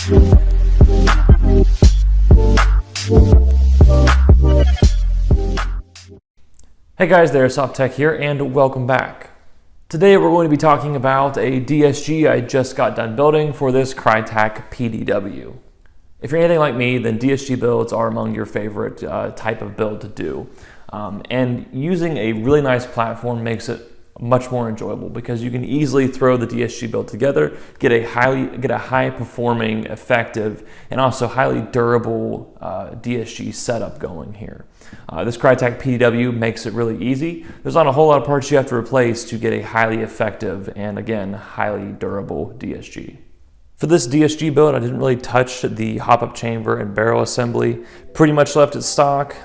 Hey guys, there, SoftTech here, and welcome back. Today we're going to be talking about a DSG I just got done building for this Krytac PDW. If you're anything like me, then DSG builds are among your favorite type of build to do. And using a really nice platform makes it much more enjoyable because you can easily throw the DSG build together, get a high performing, effective, and also highly durable DSG setup going here. This Krytac PDW makes it really easy. There's not a whole lot of parts you have to replace to get a highly effective and, again, highly durable DSG. For this DSG build, I didn't really touch the hop-up chamber and barrel assembly. Pretty much left it stock,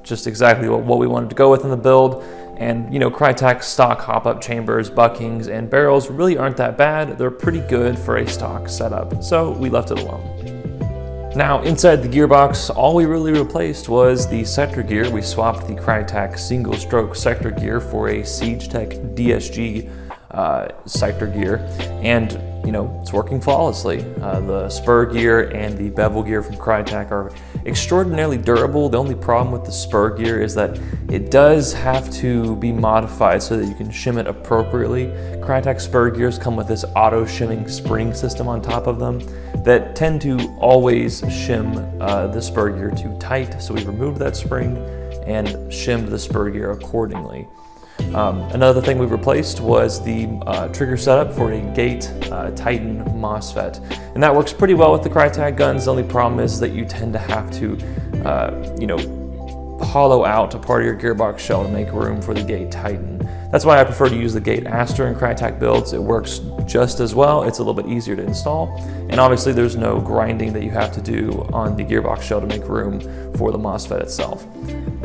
just exactly what we wanted to go with in the build. And, you know, Krytac stock hop-up chambers, buckings, and barrels really aren't that bad. They're pretty good for a stock setup, so we left it alone. Now, inside the gearbox, all we really replaced was the sector gear. We swapped the Krytac single-stroke sector gear for a SiegeTech DSG sector gear, and you know, it's working flawlessly. The spur gear and the bevel gear from Krytac are extraordinarily durable. The only problem with the spur gear is that it does have to be modified so that you can shim it appropriately. Krytac spur gears come with this auto shimming spring system on top of them that tend to always shim the spur gear too tight, so we removed that spring and shimmed the spur gear accordingly. Another thing we replaced was the trigger setup for a Gate Titan MOSFET, and that works pretty well with the Krytac guns. The only problem is that you tend to have to, you know, hollow out a part of your gearbox shell to make room for the Gate Titan. That's why I prefer to use the Gate Aster in Krytac builds. It works just as well. It's a little bit easier to install, and obviously there's no grinding that you have to do on the gearbox shell to make room for the MOSFET itself.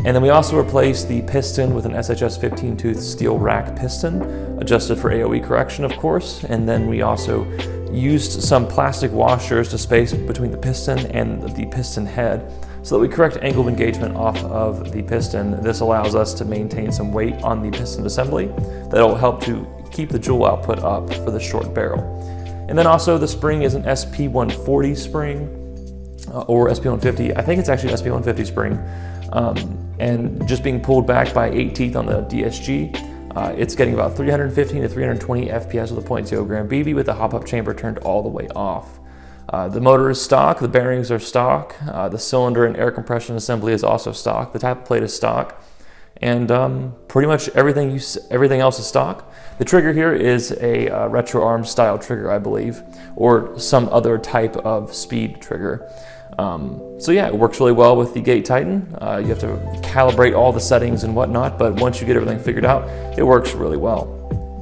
And then we also replaced the piston with an SHS 15-tooth steel rack piston, adjusted for AOE correction, of course. And then we also used some plastic washers to space between the piston and the piston head so that we correct angle of engagement off of the piston. This allows us to maintain some weight on the piston assembly that'll help to keep the joule output up for the short barrel. And then also the spring is an SP140 spring, or SP150. I think it's actually an SP150 spring. And just being pulled back by 8 teeth on the DSG, it's getting about 315 to 320 FPS with a 0.0 gram BB with the hop-up chamber turned all the way off. The motor is stock, the bearings are stock, the cylinder and air compression assembly is also stock, the top plate is stock, and pretty much everything else is stock. The trigger here is a retro arm style trigger, I believe, or some other type of speed trigger. So yeah, it works really well with the Gate Titan. You have to calibrate all the settings and whatnot, but once you get everything figured out, it works really well.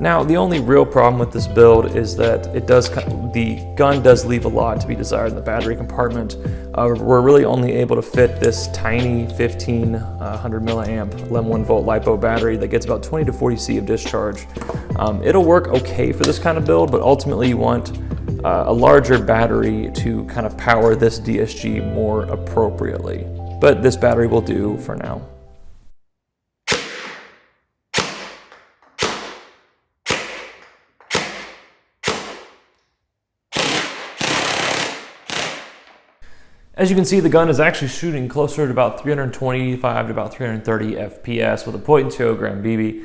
Now, the only real problem with this build is that the gun does leave a lot to be desired in the battery compartment. We're really only able to fit this tiny 1500 milliamp 11 volt LiPo battery that gets about 20 to 40 C of discharge. It'll work okay for this kind of build, but ultimately you want a larger battery to kind of power this DSG more appropriately. But this battery will do for now. As you can see, the gun is actually shooting closer to about 325 to about 330 FPS with a 0.2 gram BB.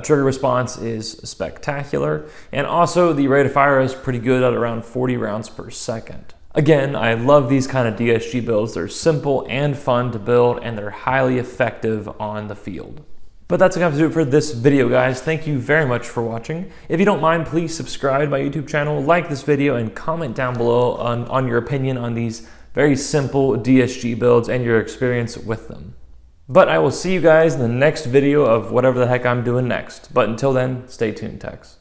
Trigger response is spectacular, and also the rate of fire is pretty good at around 40 rounds per second. Again, I love these kind of DSG builds. They're simple and fun to build, and they're highly effective on the field. But that's going to have to do it for this video, guys. Thank you very much for watching. If you don't mind, please subscribe to my YouTube channel, like this video, and comment down below on your opinion on these very simple DSG builds and your experience with them. But I will see you guys in the next video of whatever the heck I'm doing next. But until then, stay tuned, techs.